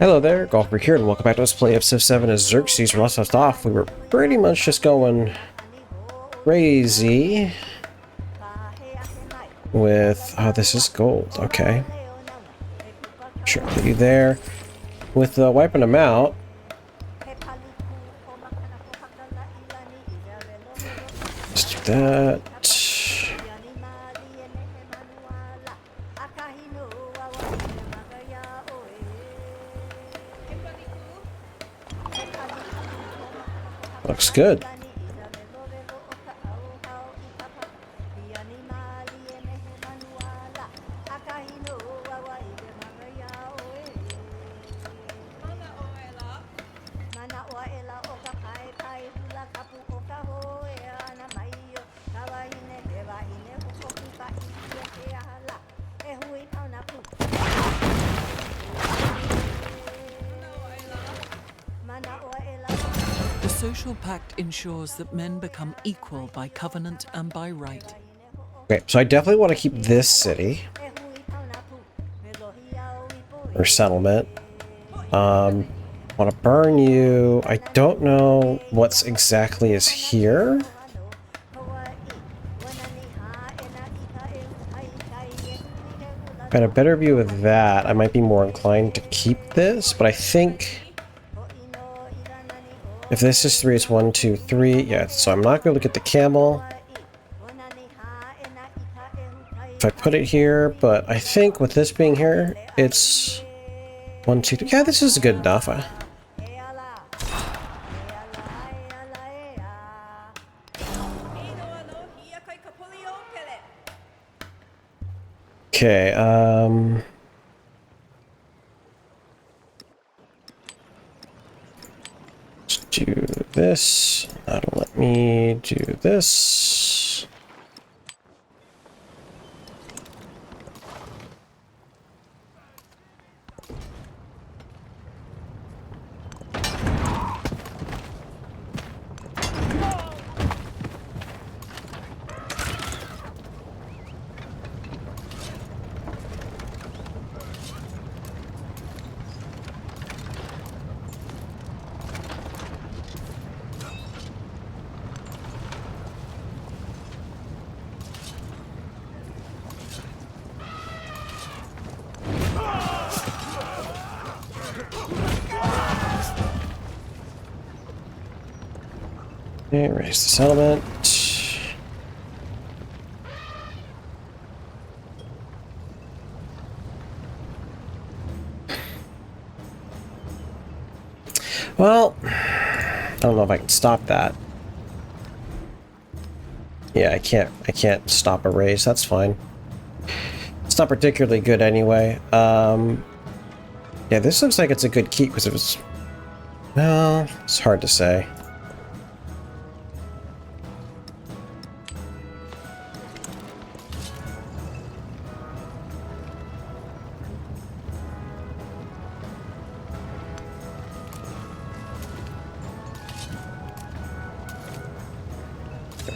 Hello there, Golfer here, and welcome back to Let's Play of Civ 7 as Xerxes. Where last left off, we were pretty much just going crazy with... Oh, this is gold. Okay. Sure, put you there. With wiping them out. Let's do that. Looks good. The social pact ensures that men become equal by covenant and by right. Okay, so I definitely want to keep this city. Or settlement. Want to burn you. I don't know what's exactly is here. Got a better view of that. I might be more inclined to keep this, but I think if this is 3, it's 1, 2, 3. Yeah, so I'm not going to get the camel. If I put it here, but I think with this being here, it's 1, 2, 3. Yeah, this is good enough. Okay, let's do this. That'll let me do this. Okay, raise the settlement. Well, I don't know if I can stop that. Yeah, I can't stop a raise. That's fine. It's not particularly good anyway. Yeah, this looks like it's a good keep because it was... Well, it's hard to say.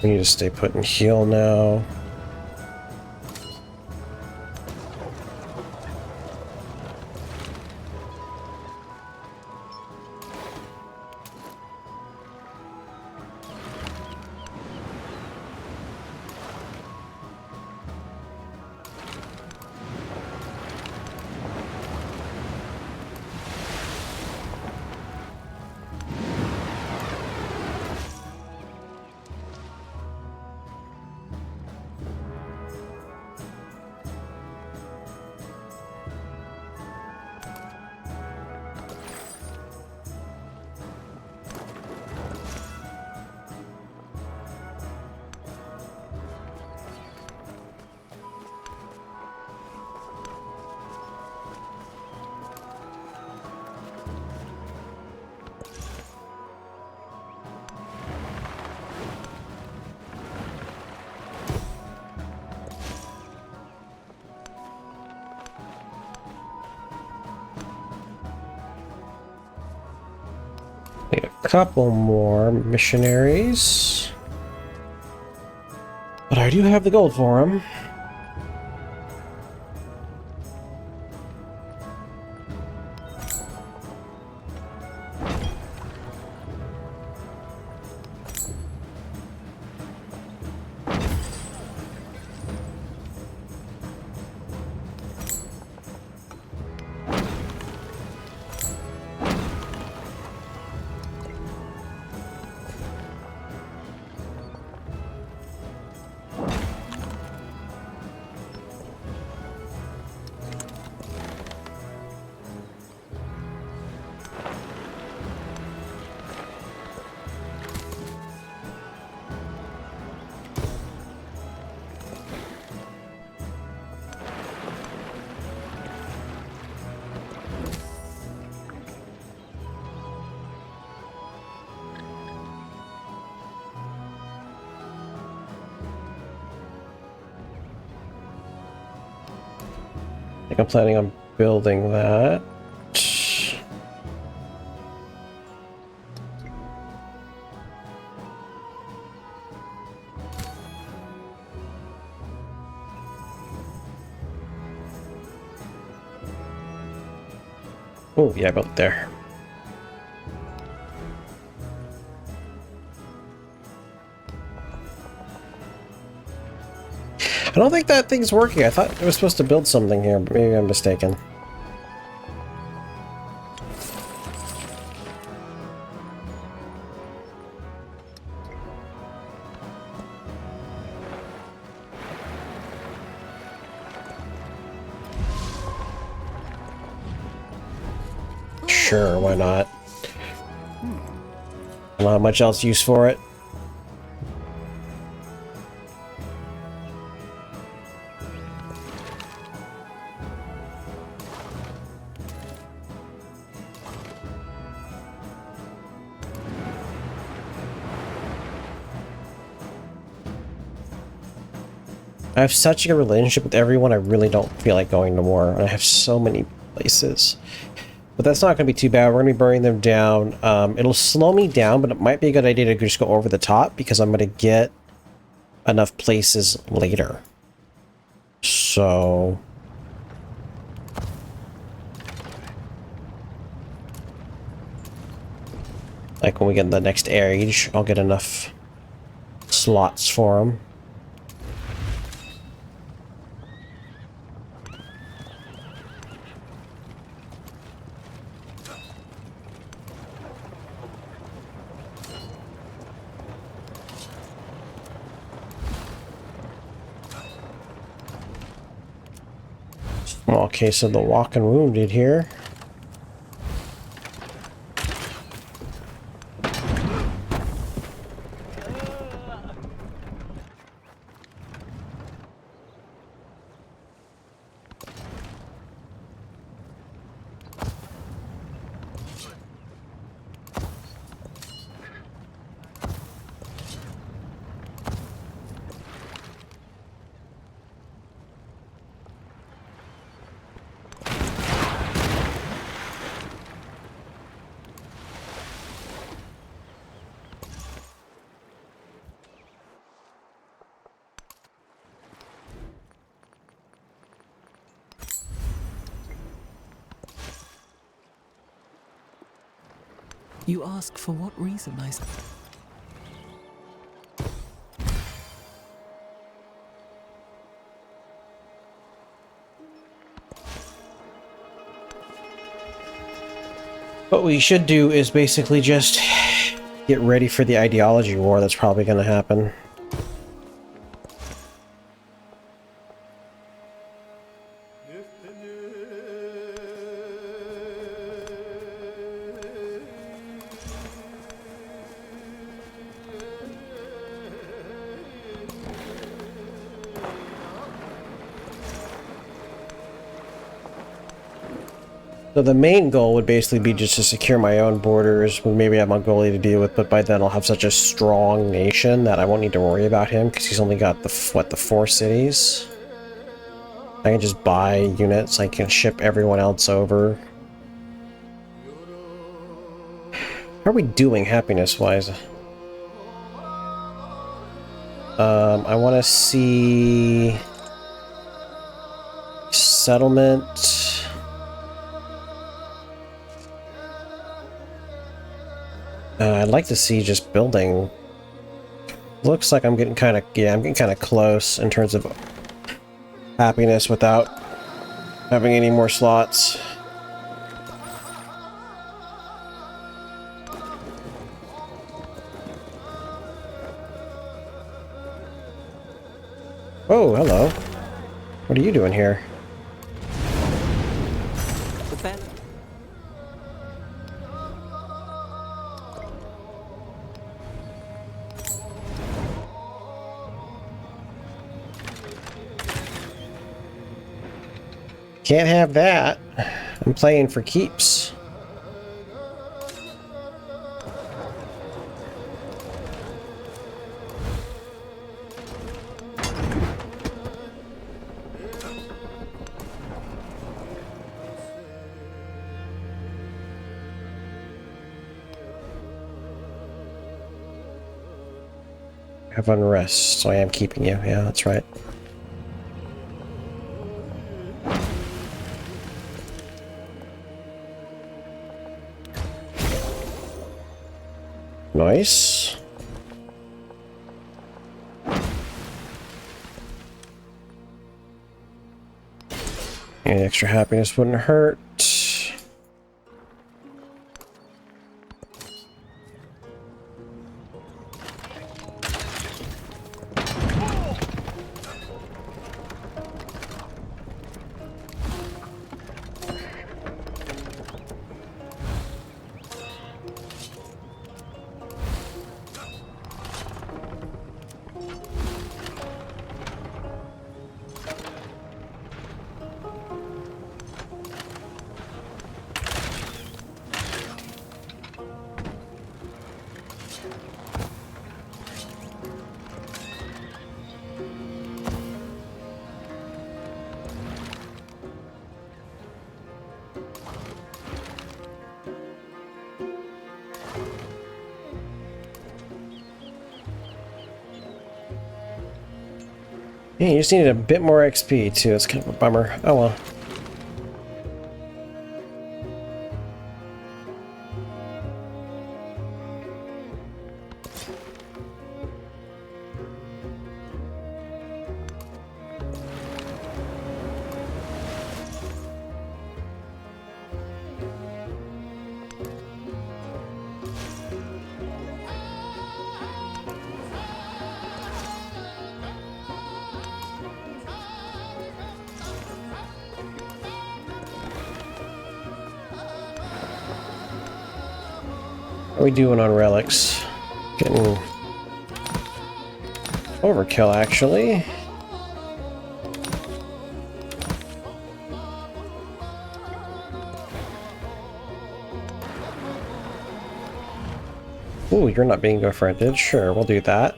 We need to stay put and heal now. Need a couple more missionaries. But I do have the gold for them. think I'm planning on building that. Oh, yeah, I built it there. I don't think that thing's working. I thought it was supposed to build something here, but maybe I'm mistaken. Sure, why not? I don't have much else use for it. I have such a good relationship with everyone, I really don't feel like going to war. And I have so many places. But that's not going to be too bad. We're going to be burning them down. It'll slow me down, but it might be a good idea to just go over the top because I'm going to get enough places later. So... like when we get the next age, I'll get enough slots for them. Small case of the walking wounded here. You ask for what reason, I say. What we should do is basically just get ready for the ideology war that's probably going to happen. So the main goal would basically be just to secure my own borders. We maybe have Mongolia to deal with, but by then I'll have such a strong nation that I won't need to worry about him because he's only got the 4 cities. I can just buy units. I can ship everyone else over. How are we doing happiness-wise? I want to see settlement. I'd like to see just building. Looks like I'm getting kind of, yeah, I'm getting kind of close in terms of happiness without having any more slots. Oh, hello. What are you doing here? Can't have that. I'm playing for keeps. Have unrest, so I am keeping you. Yeah, that's right. Nice. Any extra happiness wouldn't hurt. Yeah, you just needed a bit more XP too. It's kind of a bummer. Oh well. How are we doing on relics? Getting overkill, actually. Ooh, you're not being befriended. Sure, we'll do that.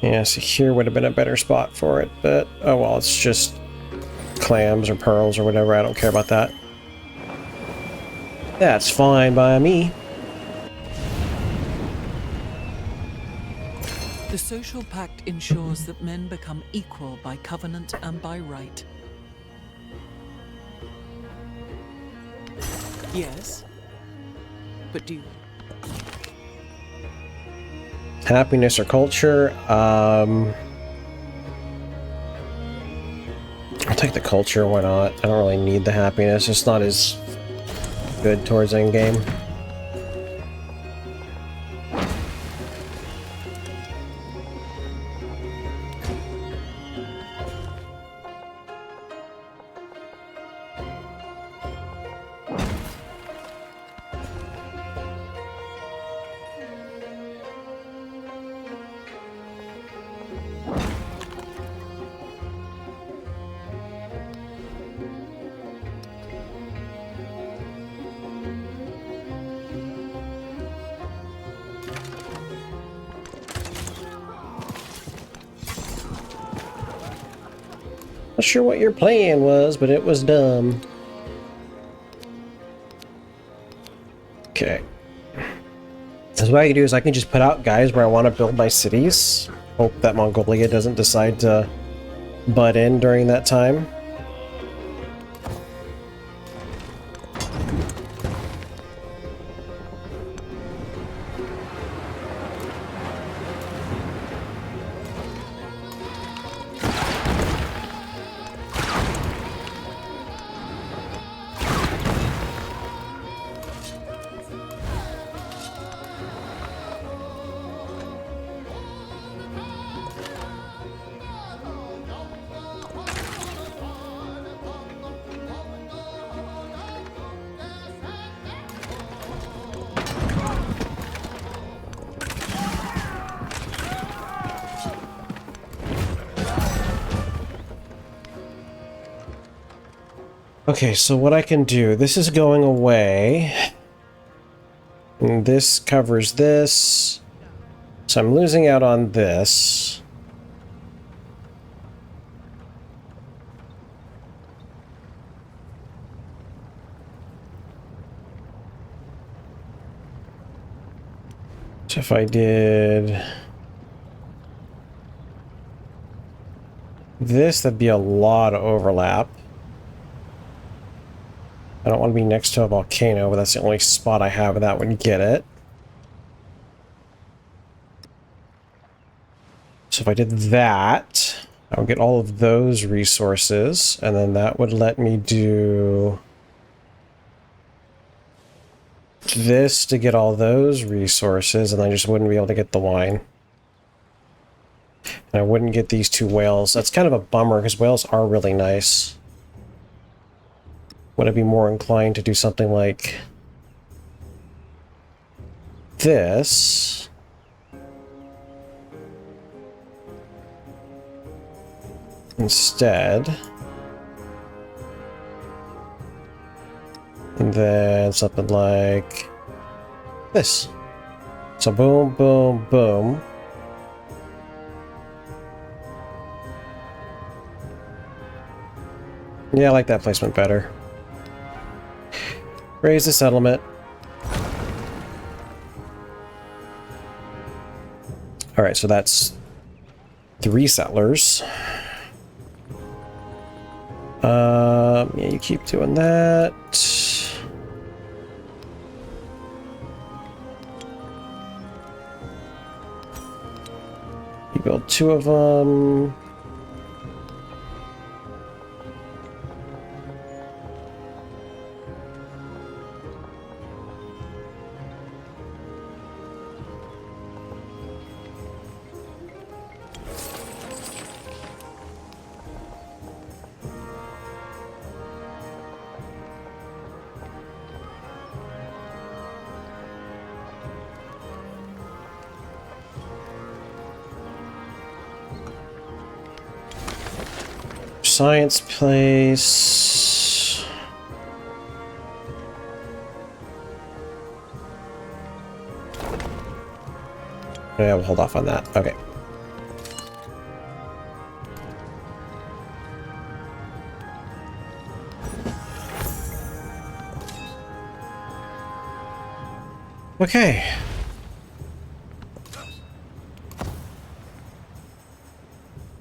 Yeah, so here would have been a better spot for it, but oh well, it's just clams or pearls or whatever. I don't care about that. That's fine by me. The social pact ensures that men become equal by covenant and by right. Yes, but do you? Happiness or culture? I'll take the culture, why not? I don't really need the happiness. It's not as good towards endgame. Not sure what your plan was, but it was dumb. Okay. So what I can do is I can just put out guys where I want to build my cities. Hope that Mongolia doesn't decide to butt in during that time. Okay, so what I can do, this is going away. And this covers this. So I'm losing out on this. So if I did this, that'd be a lot of overlap. I don't want to be next to a volcano, but that's the only spot I have that would get it. So if I did that, I would get all of those resources, and then that would let me do this to get all those resources, and I just wouldn't be able to get the wine. And I wouldn't get these 2 whales. That's kind of a bummer, because whales are really nice. Would I be more inclined to do something like this? Instead. And then something like this. So boom, boom, boom. Yeah, I like that placement better. Raise the settlement. Alright, so that's 3 settlers. Yeah, you keep doing that. You build 2 of them. Science place. Yeah, we'll hold off on that. Okay. Okay.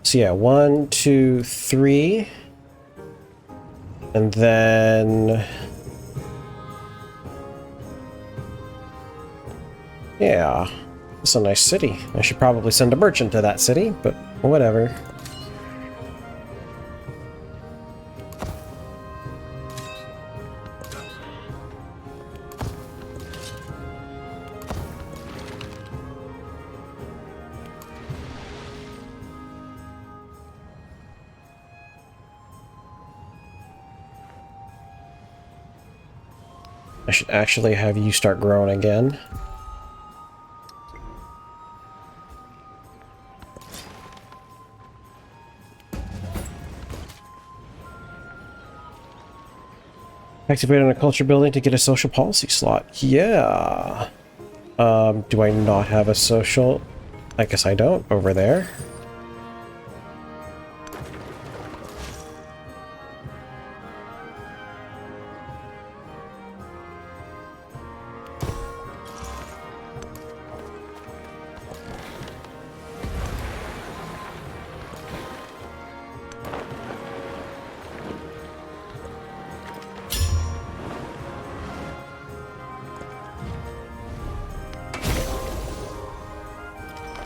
So yeah, 1, 2, 3. And then... yeah. It's a nice city. I should probably send a merchant to that city, but whatever. I should actually have you start growing again. Activate on a culture building to get a social policy slot. Yeah. Do I not have a social? I guess I don't over there.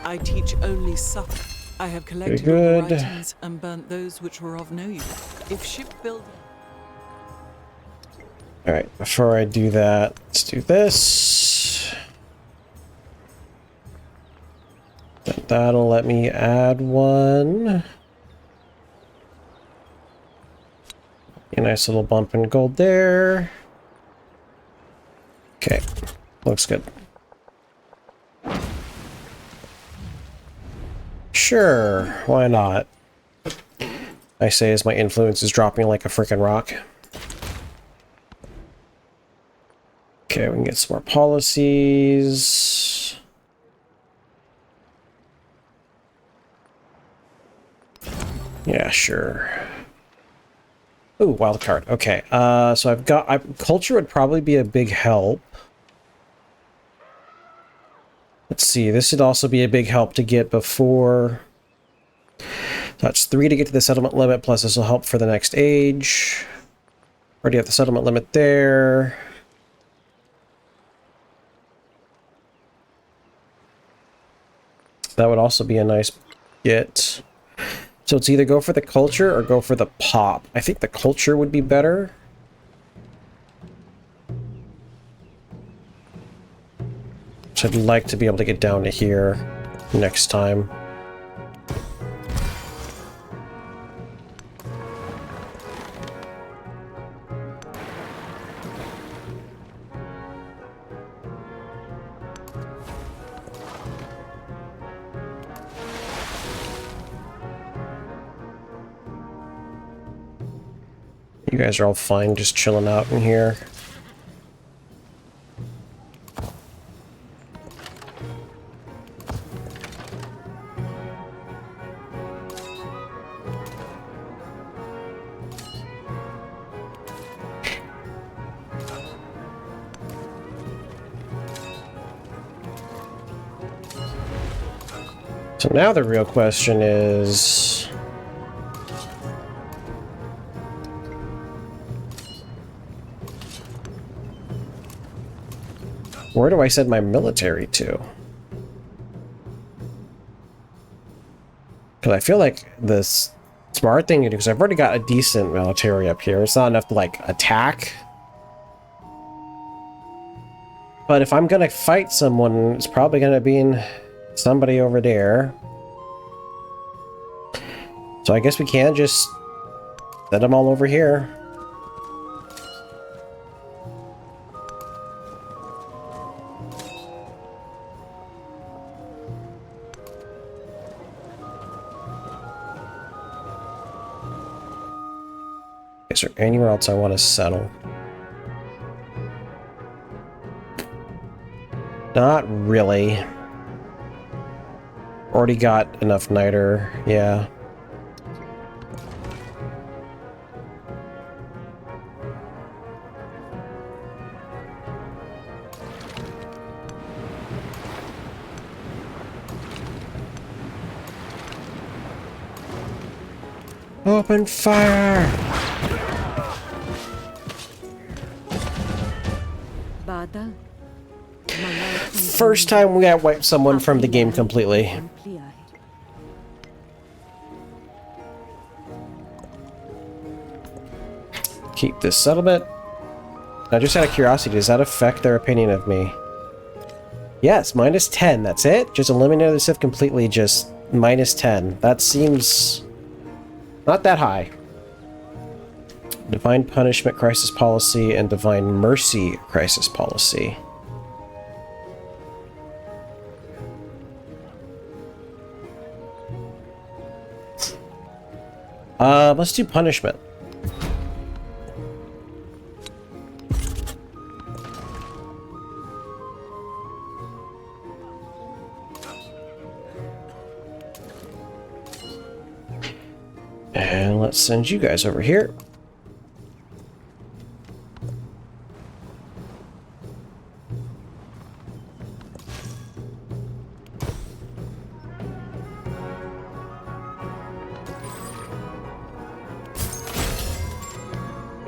I teach only supper. I have collected all Very the good. writings and burnt those which were of no use. If shipbuilding... Alright, before I do that, let's do this. That'll let me add one. A nice little bump in gold there. Okay, looks good. Sure, why not? I say as my influence is dropping like a frickin' rock. Okay, we can get some more policies. Yeah, sure. Ooh, wild card. Okay, so I've got... culture would probably be a big help. Let's see, this should also be a big help to get before... That's 3 to get to the settlement limit, plus this will help for the next age. Already have the settlement limit there. That would also be a nice get. So it's either go for the culture or go for the pop. I think the culture would be better. Which I'd like to be able to get down to here next time. You guys are all fine just chilling out in here. So now the real question is... where do I send my military to? Because I feel like this smart thing to do, because I've already got a decent military up here. It's not enough to, like, attack. But if I'm going to fight someone, it's probably going to be in somebody over there. So I guess we can just send them all over here. Is there anywhere else I want to settle? Not really. Already got enough niter, yeah. Open fire! First time we got wiped someone from the game completely. Keep this settlement. Now, just out of curiosity, does that affect their opinion of me? Yes, -10, that's it? Just eliminate the Sith completely, just -10. That seems not that high. Divine Punishment Crisis Policy and Divine Mercy Crisis Policy. Let's do punishment. And let's send you guys over here.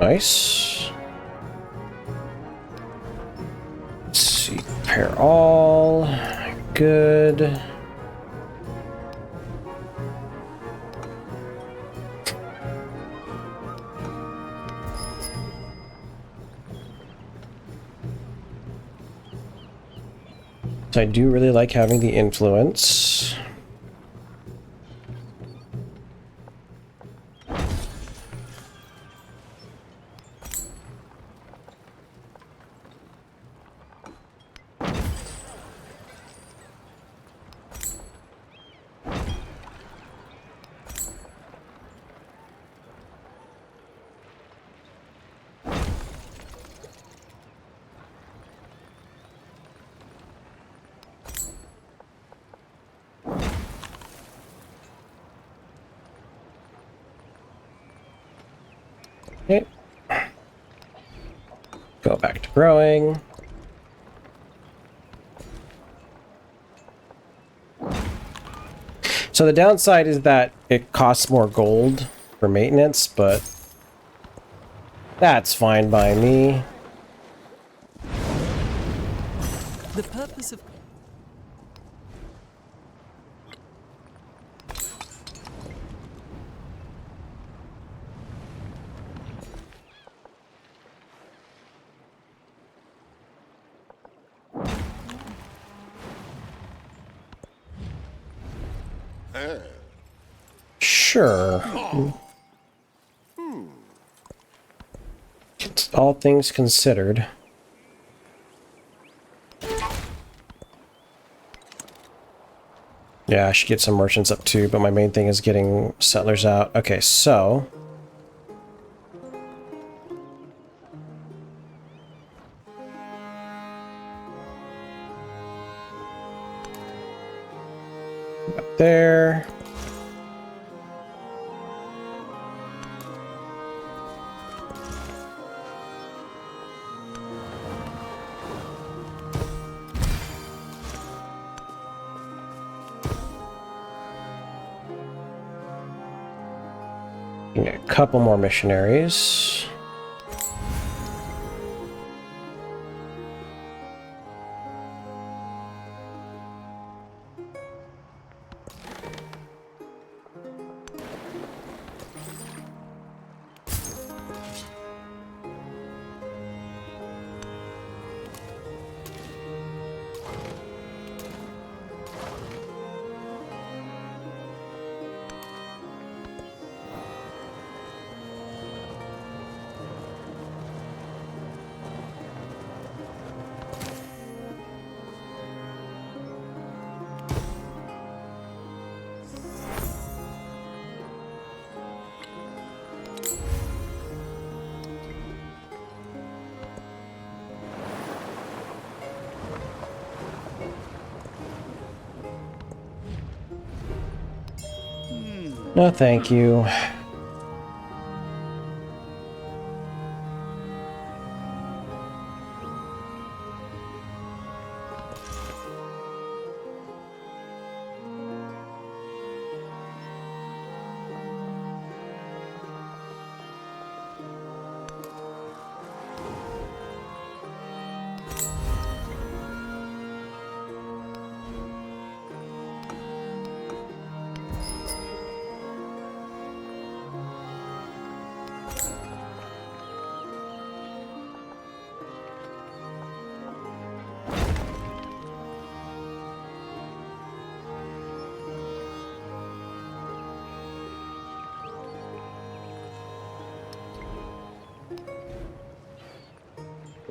Nice. Let's see. Repair all. Good. So I do really like having the influence. Okay. Go back to growing. So the downside is that it costs more gold for maintenance, but that's fine by me. The purpose of Sure. All things considered. Yeah, I should get some merchants up too, but my main thing is getting settlers out. Okay, so... up there. Get a couple more missionaries. No, thank you.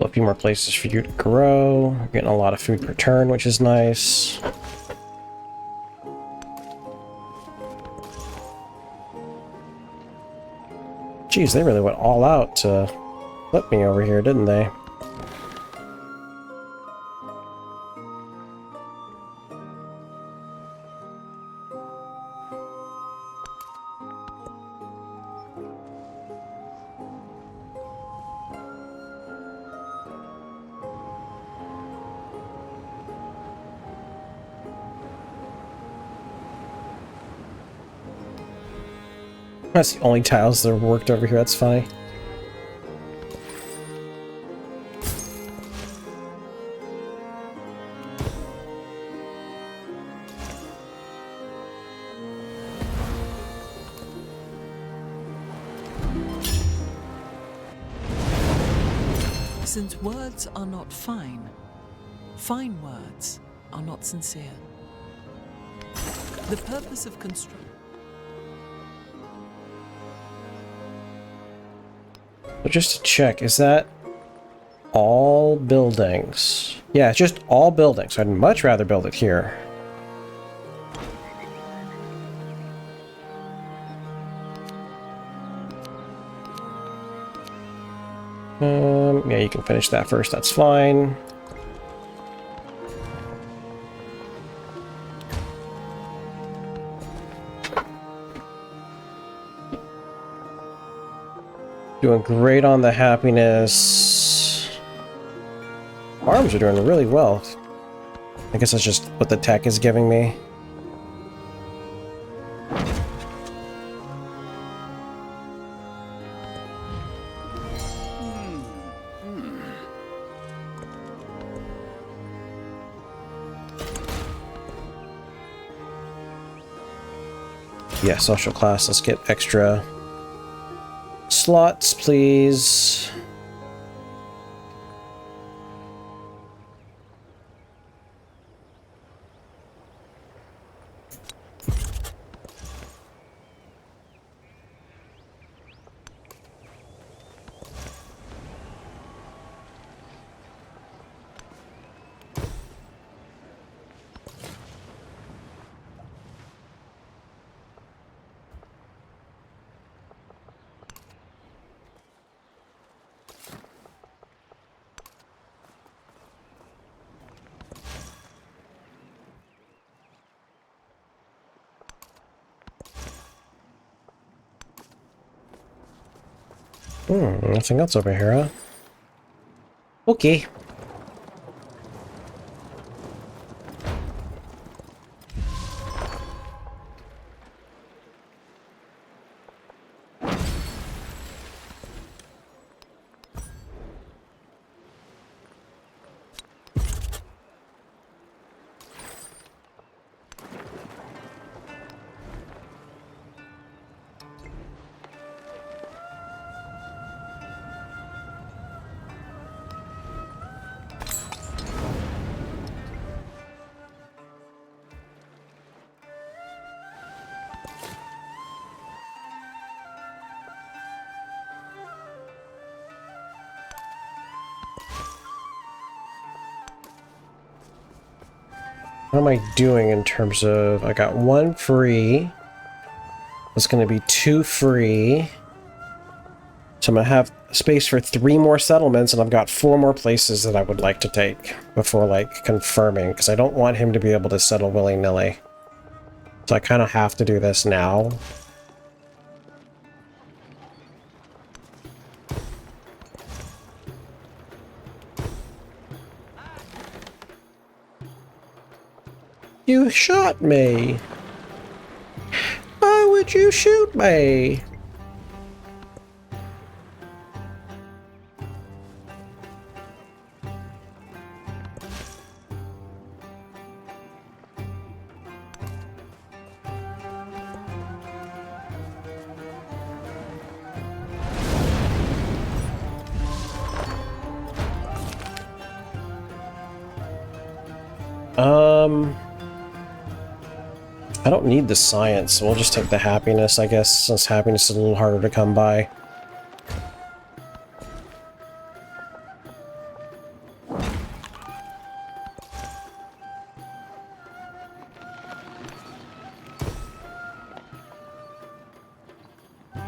A few more places for you to grow. We're getting a lot of food per turn, which is nice. Geez, they really went all out to flip me over here, didn't they? That's the only tiles that are worked over here, that's funny. Since words are not fine, fine words are not sincere. The purpose of construction. But just to check, is that all buildings? Yeah, it's just all buildings. I'd much rather build it here. Yeah, you can finish that first, that's fine. Doing great on the happiness. Farms are doing really well. I guess that's just what the tech is giving me. Yeah, social class. Let's get extra slots, please. Nothing else over here, huh? Okay. What am I doing in terms of... I got 1 free. It's going to be 2 free. So I'm going to have space for 3 more settlements, and I've got 4 more places that I would like to take before, like, confirming, because I don't want him to be able to settle willy-nilly. So I kind of have to do this now. You shot me! Why would you shoot me? I don't need the science, so we'll just take the happiness, I guess, since happiness is a little harder to come by.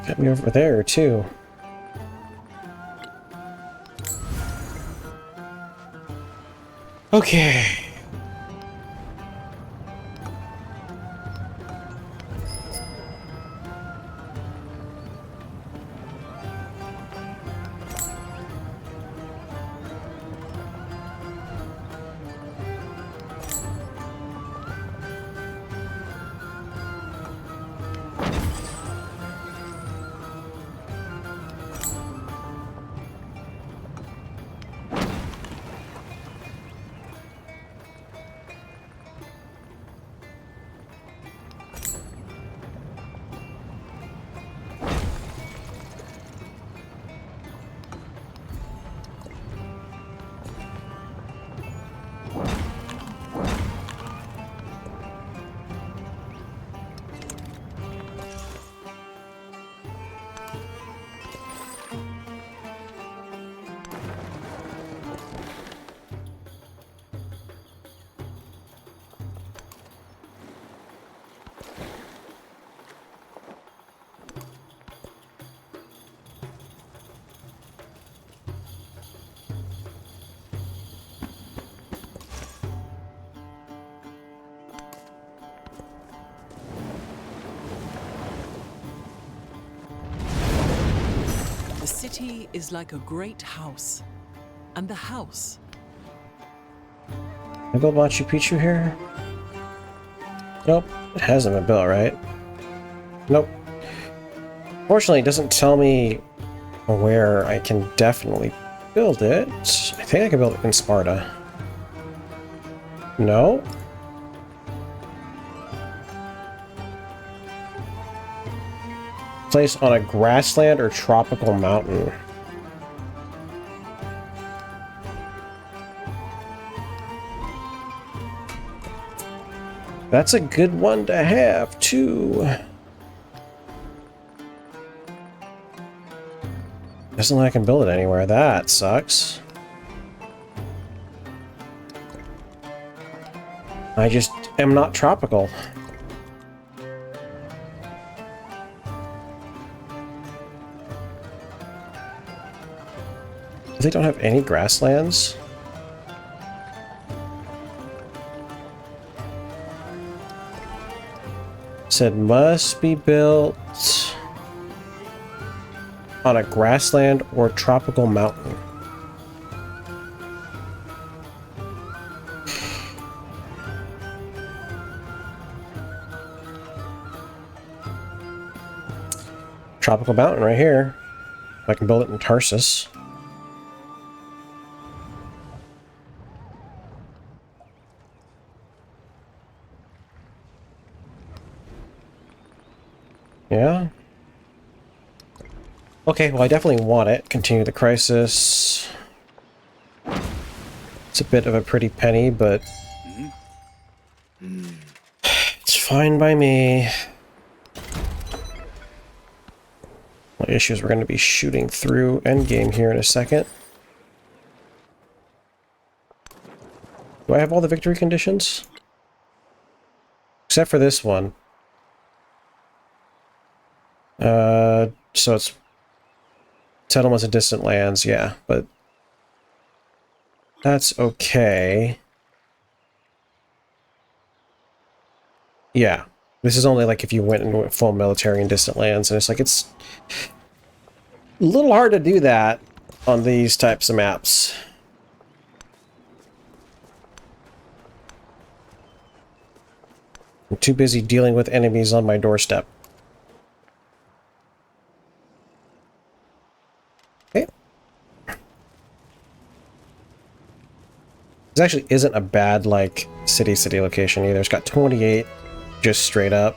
Got me over there, too. Okay. The city is like a great house, and the house... Can I build Machu Picchu here? Nope, it hasn't been built, right? Nope. Fortunately, it doesn't tell me where I can definitely build it. I think I can build it in Sparta. No? Place on a grassland or tropical mountain. That's a good one to have, too. Doesn't look like I can build it anywhere. That sucks. I just am not tropical. They don't have any grasslands? Said must be built on a grassland or tropical mountain. Tropical mountain right here. I can build it in Tarsus. Yeah. Okay, well I definitely want it. Continue the crisis. It's a bit of a pretty penny, but it's fine by me. My issue is we're going to be shooting through endgame here in a second. Do I have all the victory conditions? Except for this one. So it's settlements in distant lands, yeah, but that's okay. Yeah, this is only like if you went and went full military in distant lands, and it's like it's a little hard to do that on these types of maps. I'm too busy dealing with enemies on my doorstep. Okay. This actually isn't a bad, like, city location either. It's got 28 just straight up.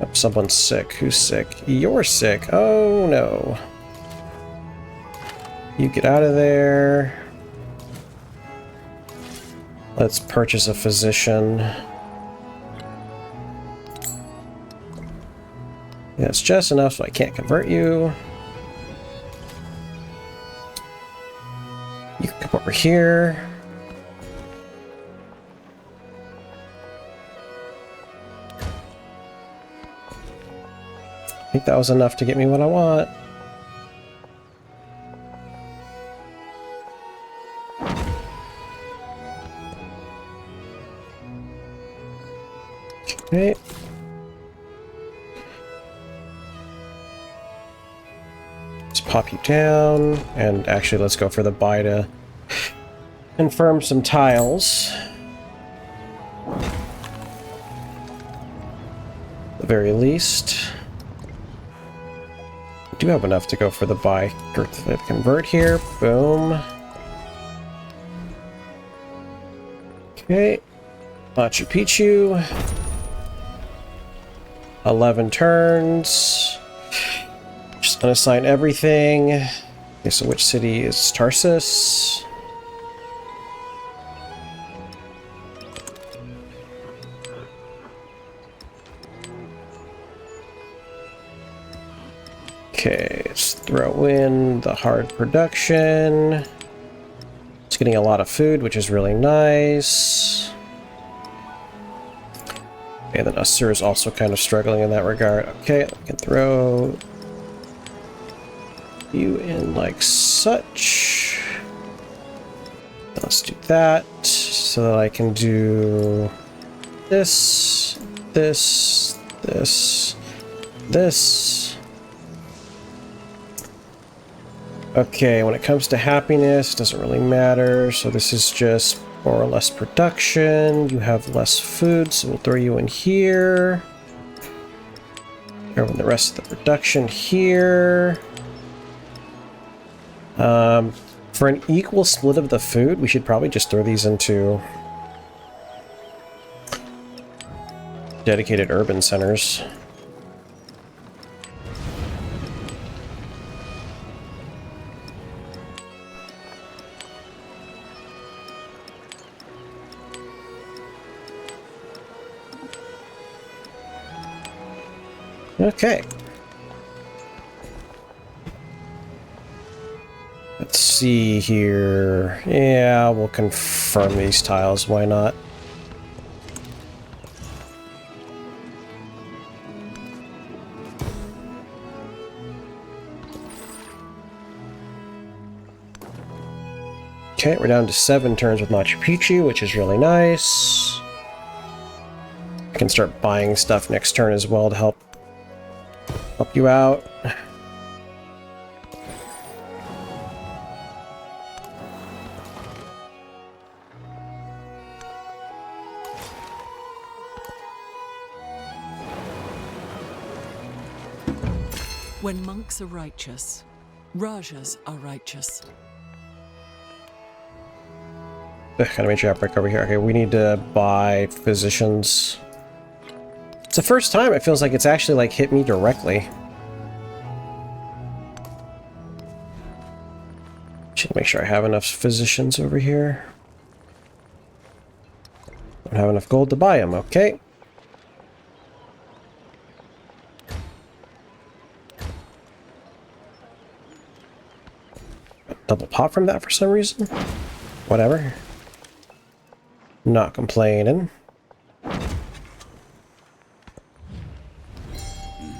Oh, someone's sick. Who's sick? You're sick. Oh, no. You get out of there. Let's purchase a physician. Yeah, it's just enough so I can't convert you. You can come over here. I think that was enough to get me what I want. Okay. Let's pop you down, and actually let's go for the buy to confirm some tiles. At the very least. We do have enough to go for the buy or the convert here. Boom. Okay. Machu Picchu. 11 turns. Just unassign everything. Okay, so which city is Tarsus? Okay, let's throw in the hard production. It's getting a lot of food, which is really nice. And then Assyria is also kind of struggling in that regard. Okay, I can throw you in like such. Let's do that so that I can do this, this, this, this. Okay, when it comes to happiness, it doesn't really matter. So this is just more or less production. You have less food, so we'll throw you in here. Throw in the rest of the production here. For an equal split of the food, we should probably just throw these into dedicated urban centers. Okay. Let's see here. Yeah, we'll confirm these tiles. Why not? Okay, we're down to 7 turns with Machu Picchu, which is really nice. I can start buying stuff next turn as well to help you out. When monks are righteous, Rajas are righteous. Gotta make sure I break over here. Okay, we need to buy physicians. It's the first time it feels like it's actually like hit me directly. Should make sure I have enough physicians over here. Don't have enough gold to buy them. Okay. Double pop from that for some reason. Whatever. Not complaining.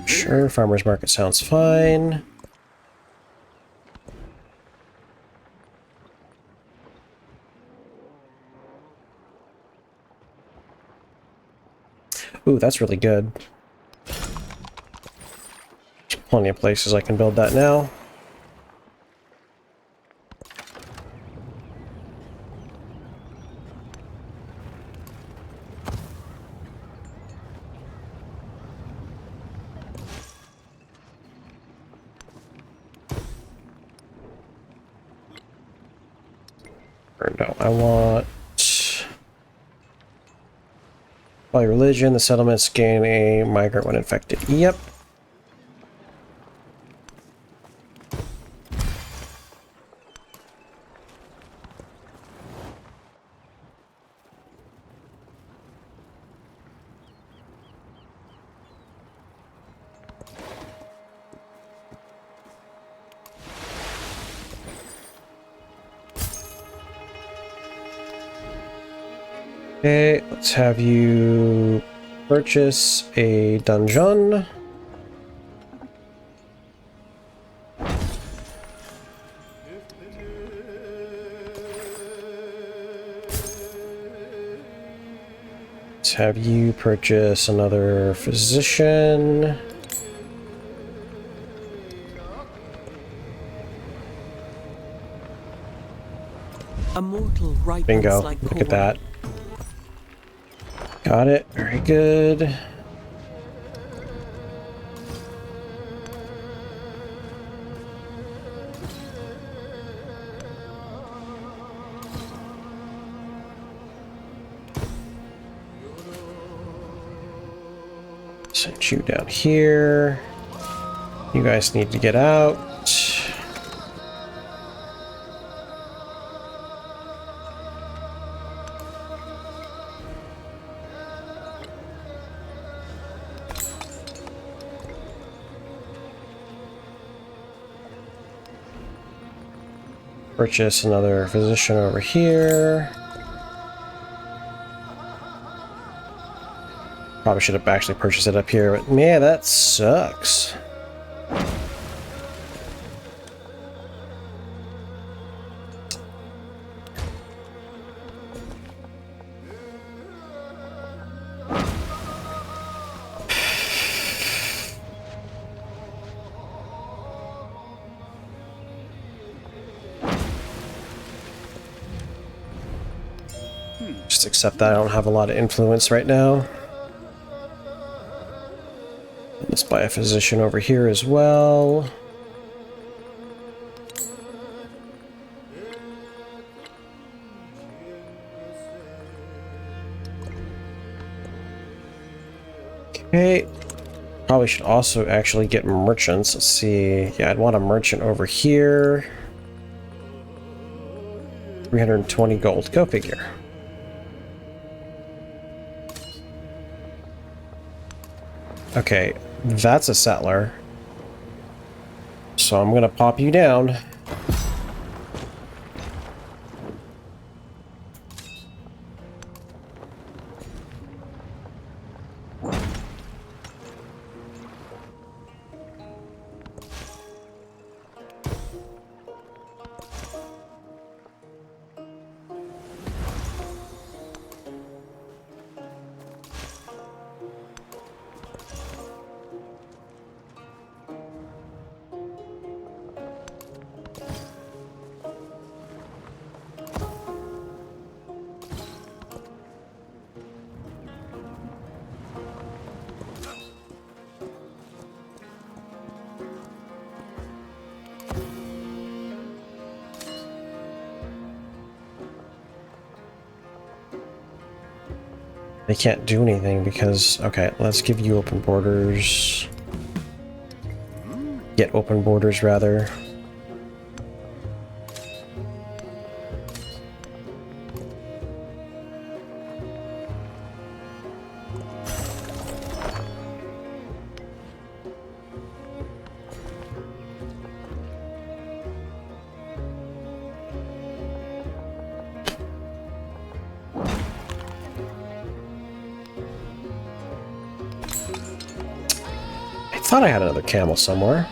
Sure, farmer's market sounds fine. Ooh, that's really good. There's plenty of places I can build that now. Or no, I want... By religion, the settlements gain a migrant when infected. Yep. Okay, let's have you purchase a dungeon. Let's have you purchase another physician. A mortal ripens Bingo, like look Qujar. at that. Got it, very good. Send you down here. You guys need to get out. Purchase another physician over here. Probably should have actually purchased it up here, but man, that sucks. Just accept that I don't have a lot of influence right now. Let's buy a physician over here as well. Okay. Probably should also actually get merchants. Let's see. Yeah, I'd want a merchant over here. 320 gold. Go figure. Okay, that's a settler. So I'm gonna pop you down. They can't do anything because... Okay, let's give you open borders. Get open borders, rather. I thought I had another camel somewhere.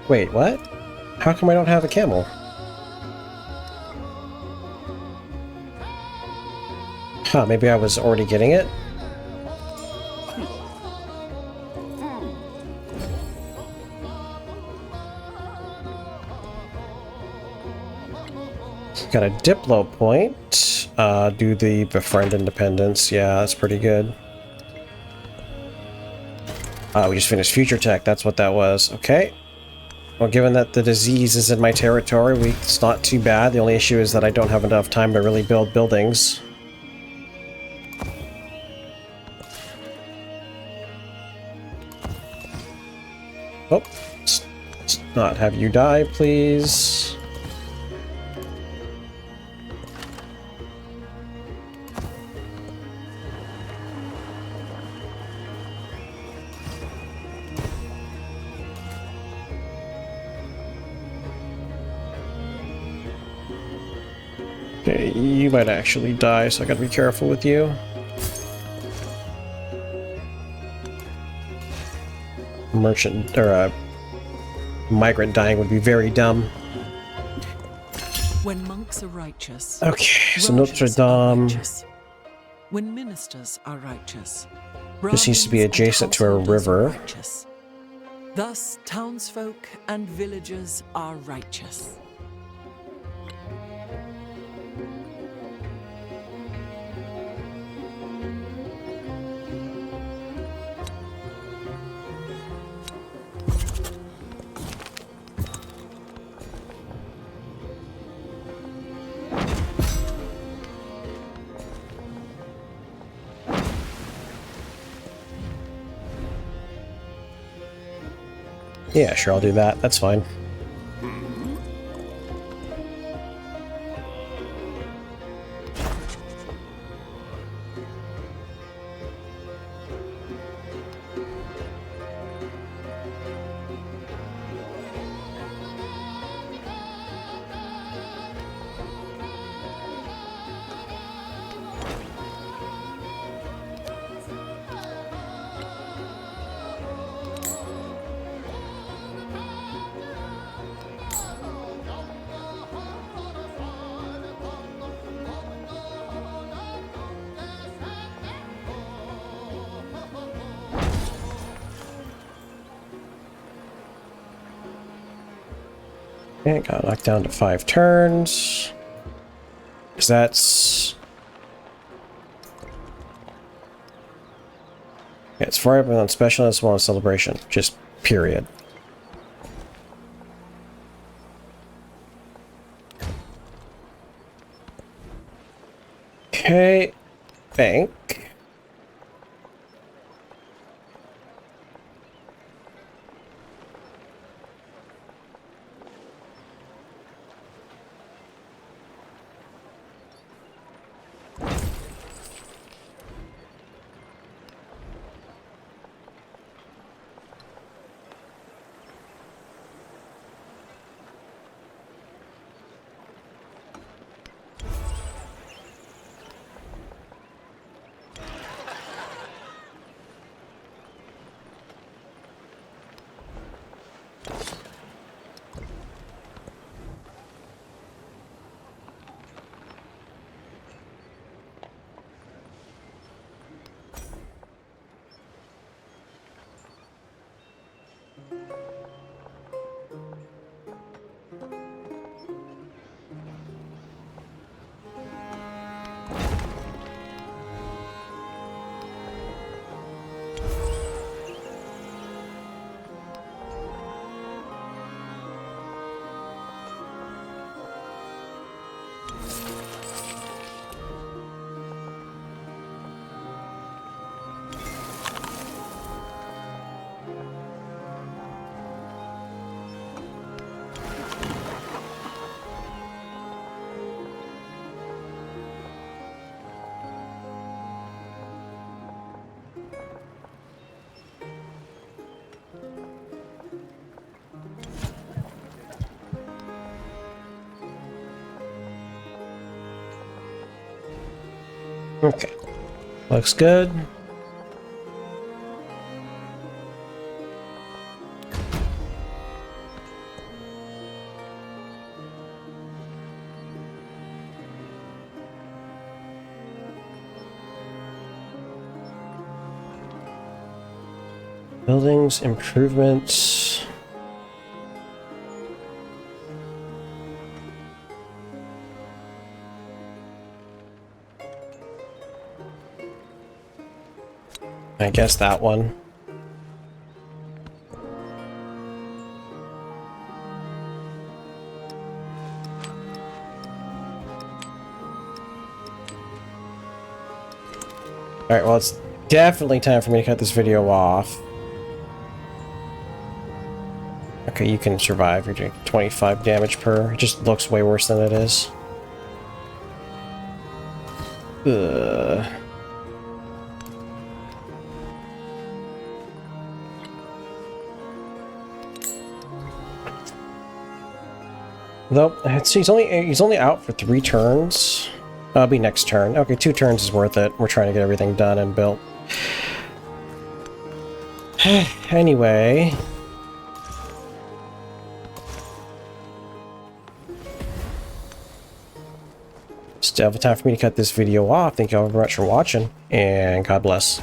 Wait, what? How come I don't have a camel? Huh, maybe I was already getting it? Got a Diplo point. Do the befriend independence. Yeah, that's pretty good. We just finished future tech. That's what that was. Okay. Well, given that the disease is in my territory, it's not too bad. The only issue is that I don't have enough time to really build buildings. Oh, let's not have you die, please. Okay, you might actually die, so I gotta be careful with you. Merchant, or a migrant dying would be very dumb. When monks are righteous, Okay, so Rajahs Notre are Dame. righteous. When ministers are righteous, This needs to be Brahmins and adjacent to a householders are river. righteous. Thus, townsfolk and villagers are righteous. Yeah, sure, I'll do that. That's fine. Okay, got knocked down to 5 turns. Because that's... Yeah, it's far up on special and small celebration. Just period. bank. Okay, looks good. Buildings, improvements. I guess that one. Alright, well, it's definitely time for me to cut this video off. Okay, you can survive. You're doing 25 damage per. It just looks way worse than it is. Ugh. Nope, he's only out for 3 turns. That'll be next turn. Okay, 2 turns is worth it. We're trying to get everything done and built. Anyway. Still have time for me to cut this video off. Thank you all very much for watching, and God bless.